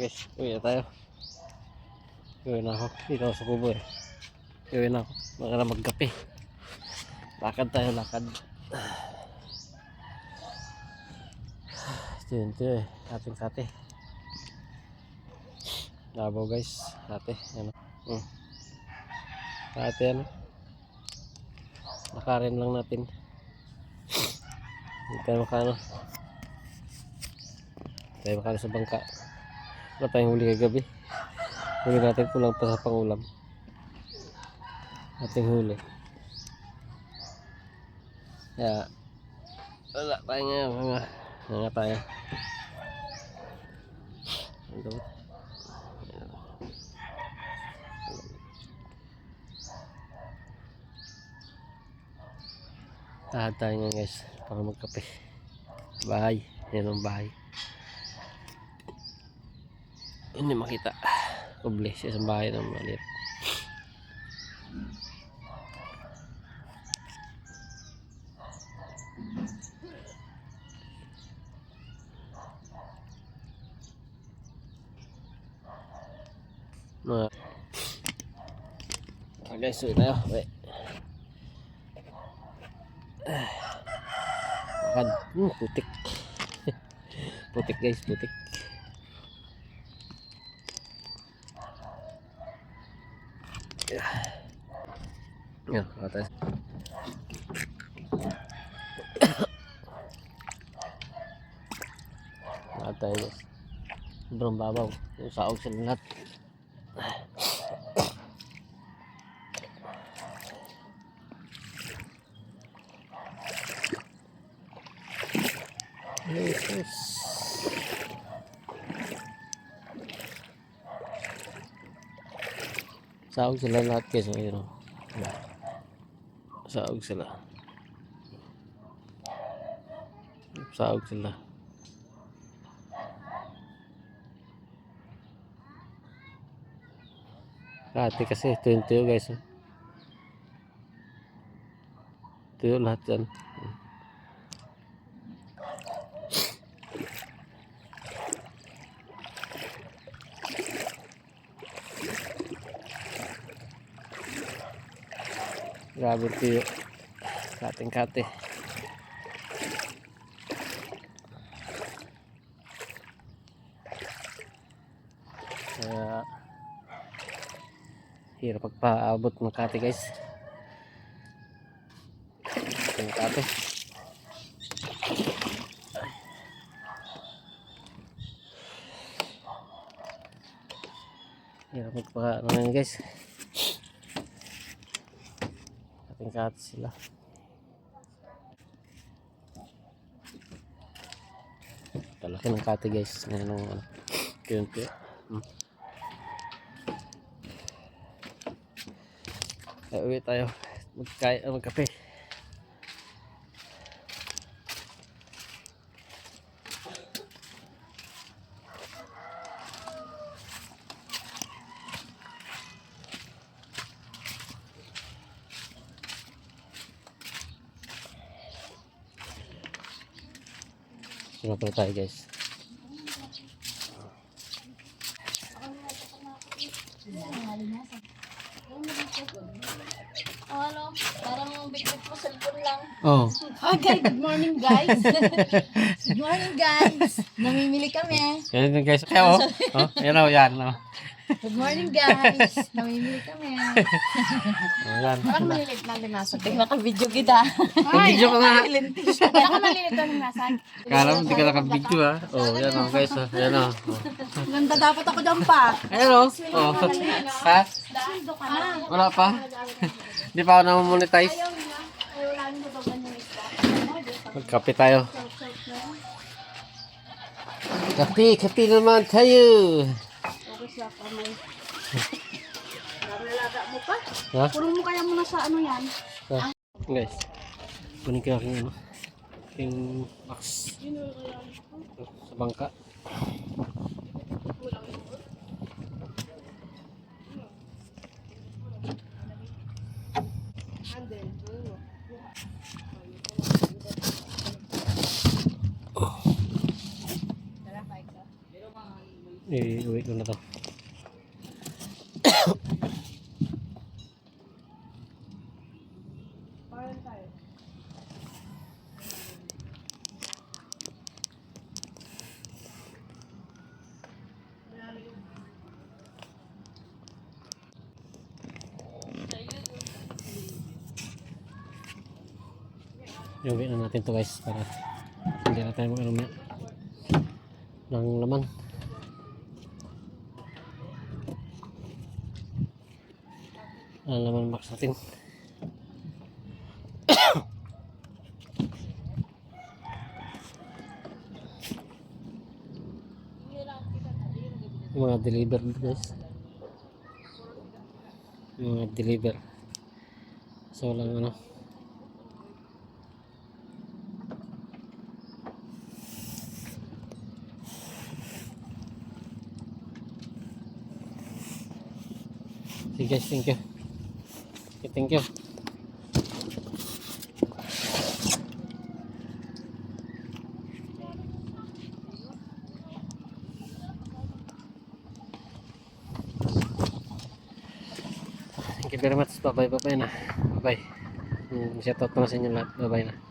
guys, uwi na tayo. Uwi na ako. Dito ako sa kubo eh. Uwi na ako. Baka na magkape. Lakad tayo, lakad. Ito eh. Ating sate. Labaw guys. Sate. Ano. Sate ano. Nakarin lang natin. Hindi tayo makano. Tayo makano sa bangka. Wala tayong huli kagabi. Huli natin, kulang pa sa pangulam. Ating huli. Kaya wala tayo ngayon. Mga tayo. Tahad tayo nga guys para magkape. Bahay. Yan ang bahay. Hindi makita. Kuble sa isang bahay ng maliit. Guys, suwi tayo. Makan. Putik. Putik guys, putik. Yan, atas. Atay guys. Sobrang babaw. Yung saog sa lahat. Yes. Saog sila lahat guys. Ayun. Saog sila. Saog sila. Kati kasi tuyo guys. Tuyo lahat yan. Grabe tuyo. Kating-kate. Hirap pagpaabot ng kate guys. Yung kate. Hirap magpaano na yun guys. Kating kate sila. Talaki ng kate guys. Ngayon ng kiyunti. Uwi tayo magkape. Sino tayo guys? Ano? Parang bigit mo cellphone lang. Oh. Okay, good morning guys. Good morning guys. Namimili kami. Yan guys. Kaya yan o yan. Good morning guys. Namimili kami. Yan. Parang malilit na limasag. Naka-video kita. Nag-video ka nga. Naka malilit na limasag. Kala mo hindi ka naka-video ha. Oh, yan o guys. Yan o. Ganda dapat ako dyan pa. Ayan o. Oh. Ha? Sundo ka na. Wala pa. Hindi pa ako na-monetize. Ayaw lang mo daw ganyan isda. Magkape tayo. Kape naman tayo. Okay siya pa may. Nalalaga mo pa? Ha? Pulong mo kaya muna sa ano yan. Guys. Kunin ko aking ano. Aking box. Sa bangka. Iuwi ko na to. Iuwi na natin to guys para hindi na tayo mag-alam ng laman. Ang laman box natin. Yung mga deliver guys. Yung mga deliver. So lang ano. Sige guys, thank you. Okay, thank you. Thank you very much. Bye bye na. Bye bye. Shout out na sa inyo lahat. Bye bye na.